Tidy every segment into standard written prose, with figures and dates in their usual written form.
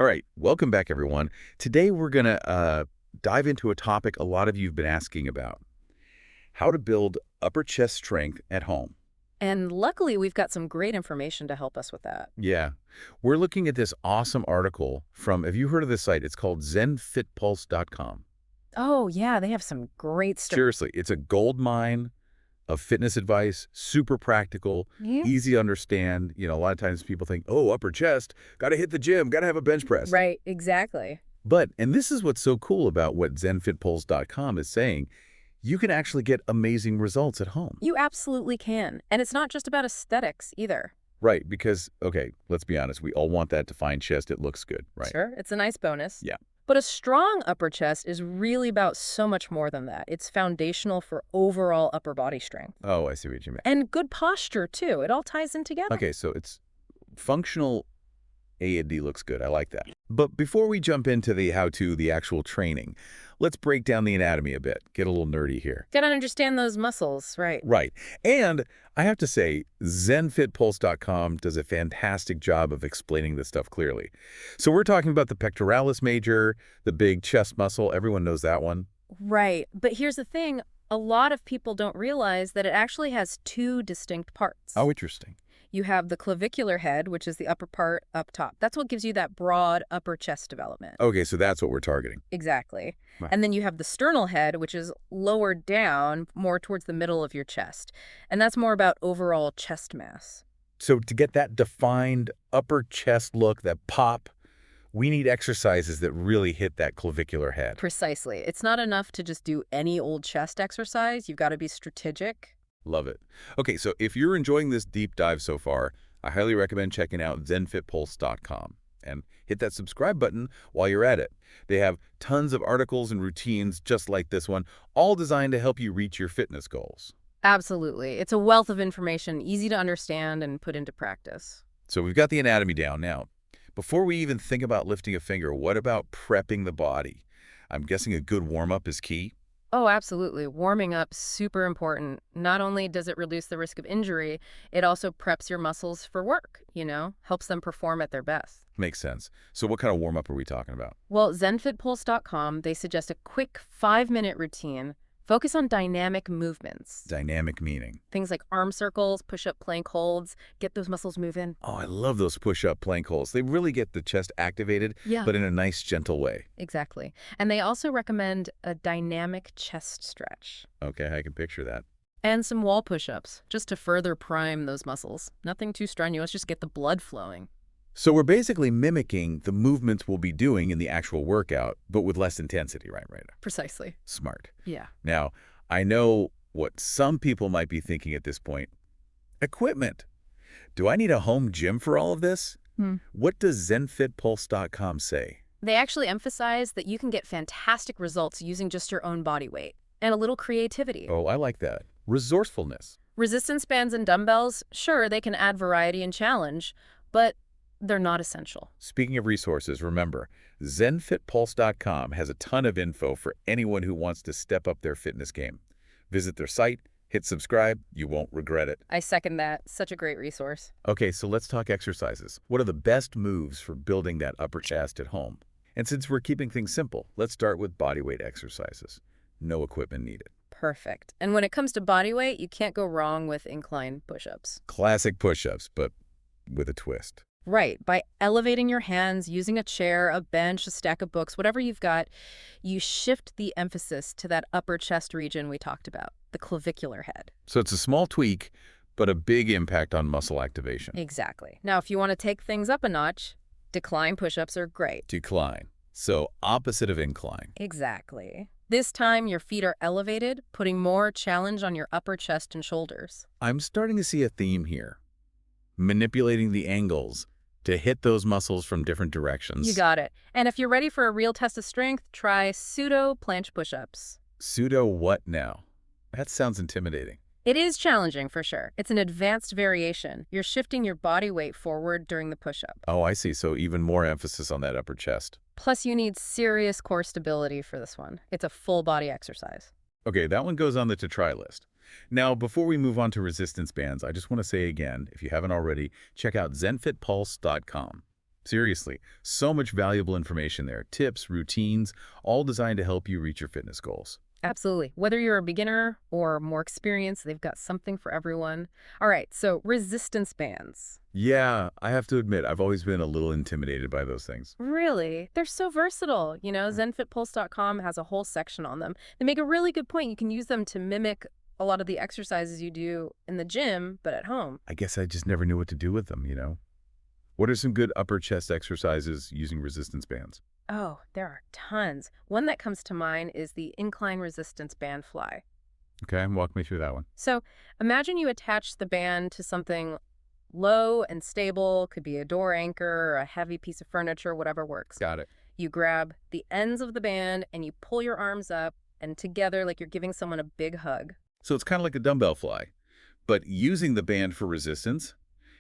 All right, welcome back, everyone. Today we're going to dive into a topic a lot of you have been asking about: how to build upper chest strength at home. And luckily, we've got some great information to help us with that. Yeah, we're looking at this awesome article from, have you heard of this site? It's called zenfitpulse.com. Oh, yeah, they have some great stuff. Seriously, it's a gold mine of fitness advice, super practical, Yeah. easy to understand. A lot of times people think, oh, upper chest, got to hit the gym, got to have a bench press. Right, exactly. And this is what's so cool about what zenfitpulse.com is saying, you can actually get amazing results at home. You absolutely can. And it's not just about aesthetics either. Right, because, okay, let's be honest, we all want that defined chest. It looks good, right? Sure, it's a nice bonus. Yeah. But a strong upper chest is really about so much more than that. It's foundational for overall upper body strength. Oh, I see what you mean. And good posture, too. It all ties in together. Okay, so it's functional. A and D looks good. I like that. But before we jump into the how-to, the actual training, let's break down the anatomy a bit. Get a little nerdy here. Gotta understand those muscles, right? Right. And I have to say, zenfitpulse.com does a fantastic job of explaining this stuff clearly. So we're talking about the pectoralis major, the big chest muscle. Everyone knows that one. Right. But here's the thing. A lot of people don't realize that it actually has two distinct parts. Oh, interesting. You have the clavicular head, which is the upper part up top. That's what gives you that broad upper chest development. Okay, so that's what we're targeting. Exactly. Right. And then you have the sternal head, which is lower down, more towards the middle of your chest. And that's more about overall chest mass. So to get that defined upper chest look, that pop, we need exercises that really hit that clavicular head. Precisely. It's not enough to just do any old chest exercise. You've got to be strategic. Love it. Okay, so if you're enjoying this deep dive so far, I highly recommend checking out zenfitpulse.com and hit that subscribe button while you're at it. They have tons of articles and routines just like this one, all designed to help you reach your fitness goals. Absolutely. It's a wealth of information, easy to understand and put into practice. So we've got the anatomy down now. Before we even think about lifting a finger, what about prepping the body? I'm guessing a good warm-up is key. Oh, absolutely. Warming up, super important. Not only does it reduce the risk of injury, it also preps your muscles for work, helps them perform at their best. Makes sense. So what kind of warm-up are we talking about? Well, ZenFitPulse.com, they suggest a quick 5-minute routine. Focus on dynamic movements. Dynamic meaning. Things like arm circles, push-up plank holds, get those muscles moving. Oh, I love those push-up plank holds. They really get the chest activated, Yeah, but in a nice, gentle way. exactly. And they also recommend a dynamic chest stretch. Okay, I can picture that. And some wall push-ups, just to further prime those muscles. Nothing too strenuous, just get the blood flowing. So we're basically mimicking the movements we'll be doing in the actual workout, but with less intensity, right? Precisely. Smart. Yeah. Now, I know what some people might be thinking at this point. Equipment. Do I need a home gym for all of this? What does zenfitpulse.com say? They actually emphasize that you can get fantastic results using just your own body weight and a little creativity. Oh, I like that. Resourcefulness. Resistance bands and dumbbells, sure, they can add variety and challenge, but they're not essential. Speaking of resources, remember, zenfitpulse.com has a ton of info for anyone who wants to step up their fitness game. Visit their site, hit subscribe, you won't regret it. I second that. Such a great resource. Okay, so let's talk exercises. What are the best moves for building that upper chest at home? And since we're keeping things simple, let's start with bodyweight exercises. No equipment needed. Perfect. And when it comes to body weight, you can't go wrong with incline push-ups. Classic push-ups, but with a twist. Right. By elevating your hands, using a chair, a bench, a stack of books, whatever you've got, you shift the emphasis to that upper chest region we talked about, the clavicular head. So it's a small tweak, but a big impact on muscle activation. Exactly. Now, if you want to take things up a notch, decline push-ups are great. Decline. So opposite of incline. Exactly. This time, your feet are elevated, putting more challenge on your upper chest and shoulders. I'm starting to see a theme here. Manipulating the angles to hit those muscles from different directions. You got it. And if you're ready for a real test of strength, try pseudo planche push-ups. Pseudo what now? That sounds intimidating. It is challenging for sure. It's an advanced variation. You're shifting your body weight forward during the push-up. Oh, I see. So even more emphasis on that upper chest. Plus, you need serious core stability for this one. It's a full body exercise. Okay, that one goes on the to-try list. Now, before we move on to resistance bands, I just want to say again, if you haven't already, check out zenfitpulse.com. Seriously, so much valuable information there. Tips, routines, all designed to help you reach your fitness goals. Absolutely. Whether you're a beginner or more experienced, they've got something for everyone. All right, so resistance bands. Yeah, I have to admit, I've always been a little intimidated by those things. Really? They're so versatile. ZenFitPulse.com has a whole section on them. They make a really good point. You can use them to mimic a lot of the exercises you do in the gym, but at home. I guess I just never knew what to do with them. What are some good upper chest exercises using resistance bands? Oh, there are tons. One that comes to mind is the incline resistance band fly. Okay, walk me through that one. So imagine you attach the band to something low and stable, could be a door anchor or a heavy piece of furniture, whatever works. Got it. You grab the ends of the band and you pull your arms up and together like you're giving someone a big hug. So it's kind of like a dumbbell fly, but using the band for resistance,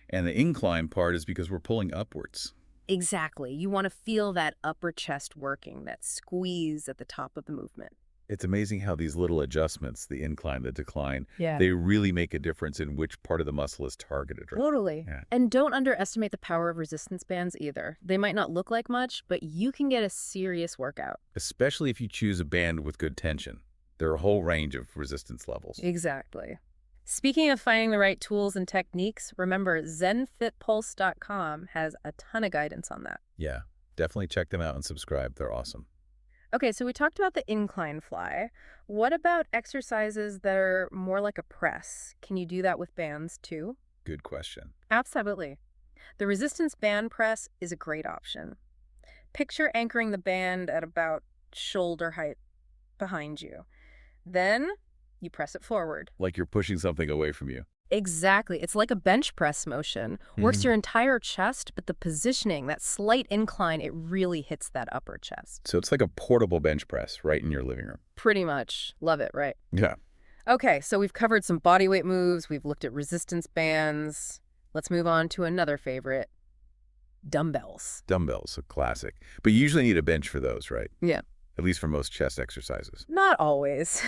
and the incline part is because we're pulling upwards. Exactly. You want to feel that upper chest working, that squeeze at the top of the movement. It's amazing how these little adjustments, the incline, the decline, Yeah. they really make a difference in which part of the muscle is targeted. Right? Totally. Yeah. And don't underestimate the power of resistance bands either. They might not look like much, but you can get a serious workout. Especially if you choose a band with good tension. There are a whole range of resistance levels. Exactly. Speaking of finding the right tools and techniques, remember ZenFitPulse.com has a ton of guidance on that. Yeah, definitely check them out and subscribe. They're awesome. Okay, so we talked about the incline fly. What about exercises that are more like a press? Can you do that with bands too? Good question. Absolutely. The resistance band press is a great option. Picture anchoring the band at about shoulder height behind you. Then you press it forward. Like you're pushing something away from you. Exactly. It's like a bench press motion. Works your entire chest, but the positioning, that slight incline, it really hits that upper chest. So it's like a portable bench press right in your living room. Pretty much. Love it, right? Yeah. Okay, so we've covered some bodyweight moves. We've looked at resistance bands. Let's move on to another favorite, dumbbells. Dumbbells, a classic. But you usually need a bench for those, right? Yeah. At least for most chest exercises. Not always.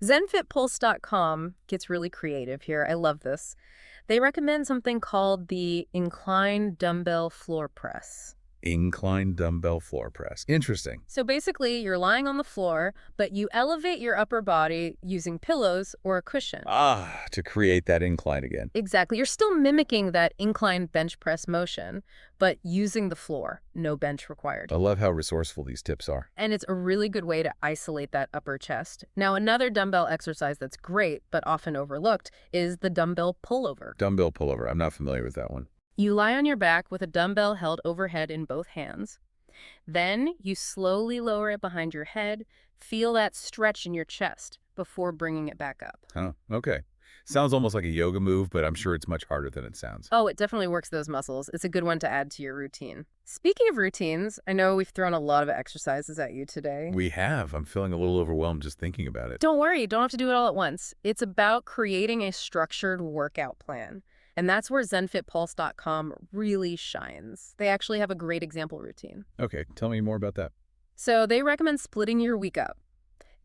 ZenFitPulse.com gets really creative here. I love this. They recommend something called the incline dumbbell floor press. Incline dumbbell floor press. Interesting. So basically, you're lying on the floor, but you elevate your upper body using pillows or a cushion. To create that incline again. Exactly. You're still mimicking that incline bench press motion, but using the floor. No bench required. I love how resourceful these tips are. And it's a really good way to isolate that upper chest. Now, another dumbbell exercise that's great, but often overlooked, is the dumbbell pullover. Dumbbell pullover. I'm not familiar with that one. You lie on your back with a dumbbell held overhead in both hands. Then you slowly lower it behind your head. Feel that stretch in your chest before bringing it back up. Oh, okay. Sounds almost like a yoga move, but I'm sure it's much harder than it sounds. Oh, it definitely works those muscles. It's a good one to add to your routine. Speaking of routines, I know we've thrown a lot of exercises at you today. We have. I'm feeling a little overwhelmed just thinking about it. Don't worry, you don't have to do it all at once. It's about creating a structured workout plan. And that's where ZenFitPulse.com really shines. They actually have a great example routine. Okay, tell me more about that. So they recommend splitting your week up.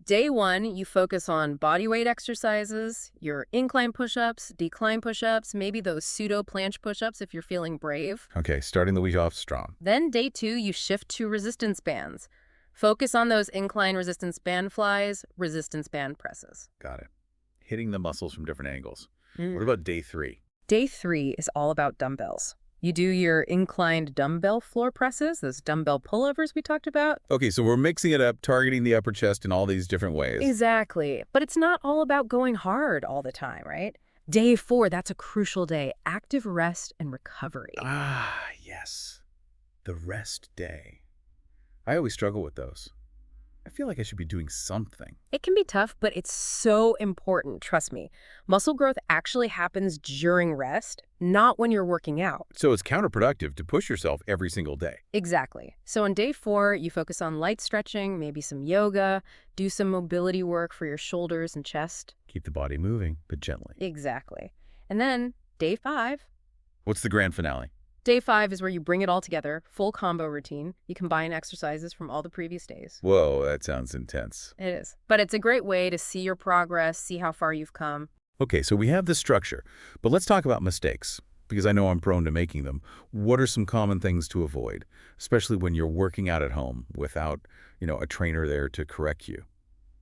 Day 1, you focus on bodyweight exercises, your incline push-ups, decline push-ups, maybe those pseudo planche push-ups if you're feeling brave. Okay, starting the week off strong. Then day 2, you shift to resistance bands. Focus on those incline resistance band flies, resistance band presses. Got it. Hitting the muscles from different angles. What about day 3? Day 3 is all about dumbbells. You do your inclined dumbbell floor presses, those dumbbell pullovers we talked about. Okay, so we're mixing it up, targeting the upper chest in all these different ways. Exactly. But it's not all about going hard all the time, right? Day 4, that's a crucial day. Active rest and recovery. Yes. The rest day. I always struggle with those. I feel like I should be doing something. It can be tough, but it's so important, trust me. Muscle growth actually happens during rest, not when you're working out. So it's counterproductive to push yourself every single day. Exactly. So on day 4, you focus on light stretching, maybe some yoga, do some mobility work for your shoulders and chest. Keep the body moving, but gently. Exactly. And then day 5. What's the grand finale? Day 5 is where you bring it all together, full combo routine. You combine exercises from all the previous days. Whoa, that sounds intense. It is. But it's a great way to see your progress, see how far you've come. Okay, so we have the structure, but let's talk about mistakes. because I know I'm prone to making them. What are some common things to avoid, especially when you're working out at home without, a trainer there to correct you?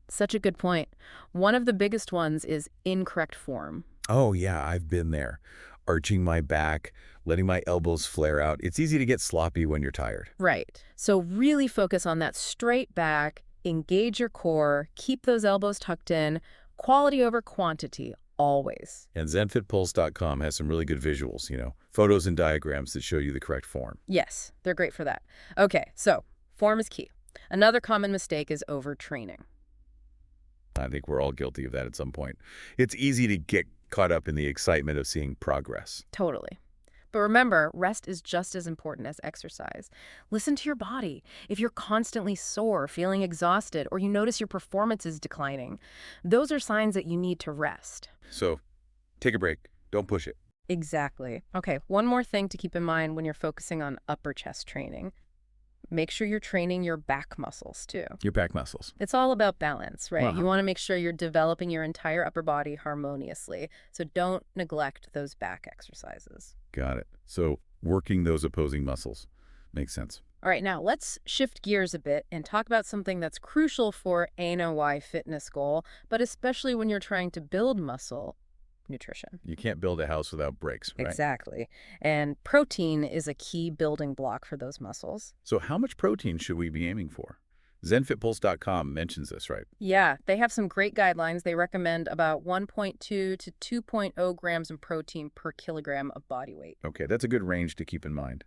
Such a good point. One of the biggest ones is incorrect form. Oh, yeah, I've been there. Arching my back, letting my elbows flare out. It's easy to get sloppy when you're tired. Right. So really focus on that straight back, engage your core, keep those elbows tucked in, quality over quantity, always. And ZenFitPulse.com has some really good visuals, photos and diagrams that show you the correct form. Yes, they're great for that. Okay, so form is key. Another common mistake is overtraining. I think we're all guilty of that at some point. It's easy to get caught up in the excitement of seeing progress. Totally. But remember, rest is just as important as exercise. Listen to your body. If you're constantly sore, feeling exhausted, or you notice your performance is declining, those are signs that you need to rest. So take a break. Don't push it. Exactly. Okay, one more thing to keep in mind when you're focusing on upper chest training. Make sure you're training your back muscles too. Your back muscles. It's all about balance, right? Wow. You want to make sure you're developing your entire upper body harmoniously. So don't neglect those back exercises. Got it. So working those opposing muscles makes sense. All right, now let's shift gears a bit and talk about something that's crucial for a NOI fitness goal, but especially when you're trying to build muscle, nutrition. You can't build a house without bricks, right? Exactly. And protein is a key building block for those muscles. So how much protein should we be aiming for? ZenFitPulse.com mentions this, right? Yeah, they have some great guidelines. They recommend about 1.2 to 2.0 grams of protein per kilogram of body weight. Okay, that's a good range to keep in mind.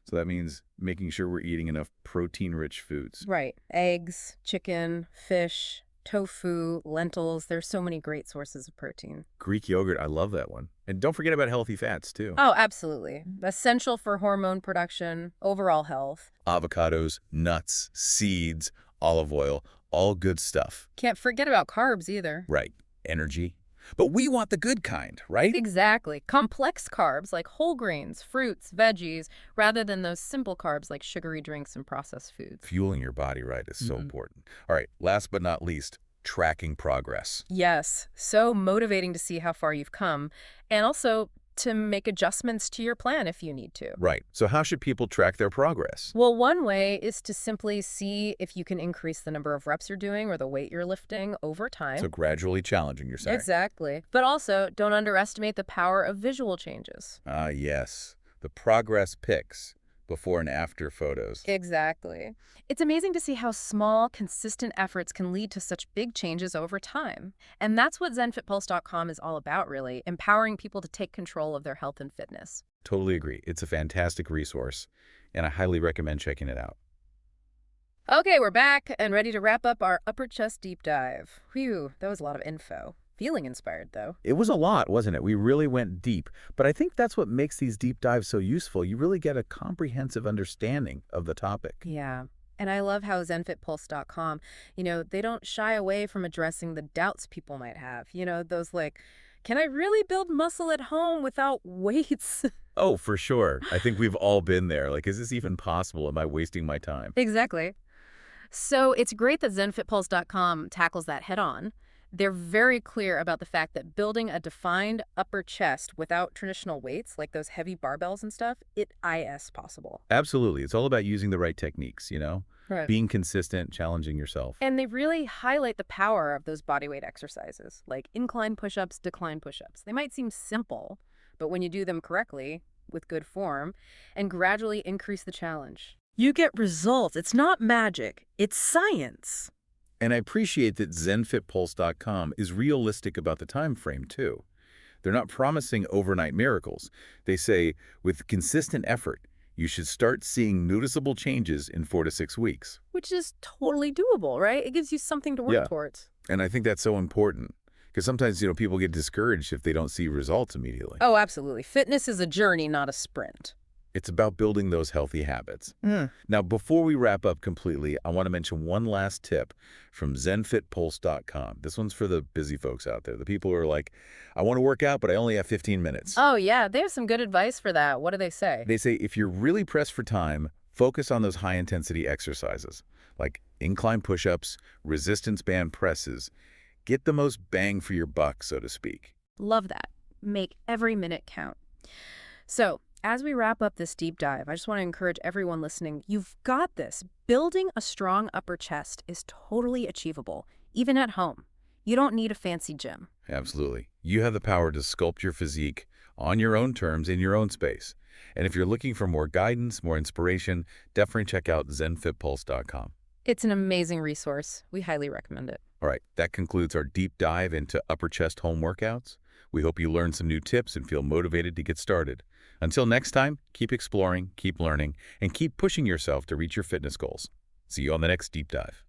So that means making sure we're eating enough protein-rich foods. Right. Eggs, chicken, fish, tofu, lentils. There's so many great sources of protein. Greek yogurt, I love that one. And don't forget about healthy fats, too. Oh, absolutely. Essential for hormone production, overall health. Avocados, nuts, seeds, olive oil, all good stuff. Can't forget about carbs either. Right. Energy. But we want the good kind, right? Exactly. Complex carbs like whole grains, fruits, veggies, rather than those simple carbs like sugary drinks and processed foods. Fueling your body right is so important. All right, last but not least, tracking progress. Yes, so motivating to see how far you've come, and also to make adjustments to your plan if you need to. Right. So how should people track their progress? Well, one way is to simply see if you can increase the number of reps you're doing or the weight you're lifting over time. So gradually challenging, you're saying? Exactly. But also, don't underestimate the power of visual changes. Ah, yes. The progress pics, before and after photos. Exactly. It's amazing to see how small, consistent efforts can lead to such big changes over time. And that's what ZenFitPulse.com is all about, really, empowering people to take control of their health and fitness. Totally agree. It's a fantastic resource, and I highly recommend checking it out. Okay, we're back and ready to wrap up our upper chest deep dive. Whew, that was a lot of info. Feeling inspired, though. It was a lot, wasn't it? We really went deep. But I think that's what makes these deep dives so useful. You really get a comprehensive understanding of the topic. Yeah. And I love how ZenFitPulse.com, they don't shy away from addressing the doubts people might have. Those like, can I really build muscle at home without weights? Oh, for sure. I think we've all been there. Like, is this even possible? Am I wasting my time? Exactly. So it's great that ZenFitPulse.com tackles that head on. They're very clear about the fact that building a defined upper chest without traditional weights, like those heavy barbells and stuff, is possible. Absolutely. It's all about using the right techniques, Right. Being consistent, challenging yourself. And they really highlight the power of those bodyweight exercises, like incline push-ups, decline push-ups. They might seem simple, but when you do them correctly, with good form, and gradually increase the challenge, you get results. It's not magic. It's science. And I appreciate that ZenFitPulse.com is realistic about the time frame, too. They're not promising overnight miracles. They say, with consistent effort, you should start seeing noticeable changes in 4 to 6 weeks. Which is totally doable, right? It gives you something to work towards. And I think that's so important. Because sometimes, people get discouraged if they don't see results immediately. Oh, absolutely. Fitness is a journey, not a sprint. It's about building those healthy habits. Now, before we wrap up completely, I want to mention one last tip from ZenFitPulse.com. This one's for the busy folks out there, the people who are like, I want to work out, but I only have 15 minutes. Oh, yeah. They have some good advice for that. What do they say? They say if you're really pressed for time, focus on those high-intensity exercises, like incline push-ups, resistance band presses. Get the most bang for your buck, so to speak. Love that. Make every minute count. So, as we wrap up this deep dive, I just want to encourage everyone listening, you've got this. Building a strong upper chest is totally achievable, even at home. You don't need a fancy gym. Absolutely. You have the power to sculpt your physique on your own terms in your own space. And if you're looking for more guidance, more inspiration, definitely check out zenfitpulse.com. It's an amazing resource. We highly recommend it. All right, that concludes our deep dive into upper chest home workouts. We hope you learned some new tips and feel motivated to get started. Until next time, keep exploring, keep learning, and keep pushing yourself to reach your fitness goals. See you on the next deep dive.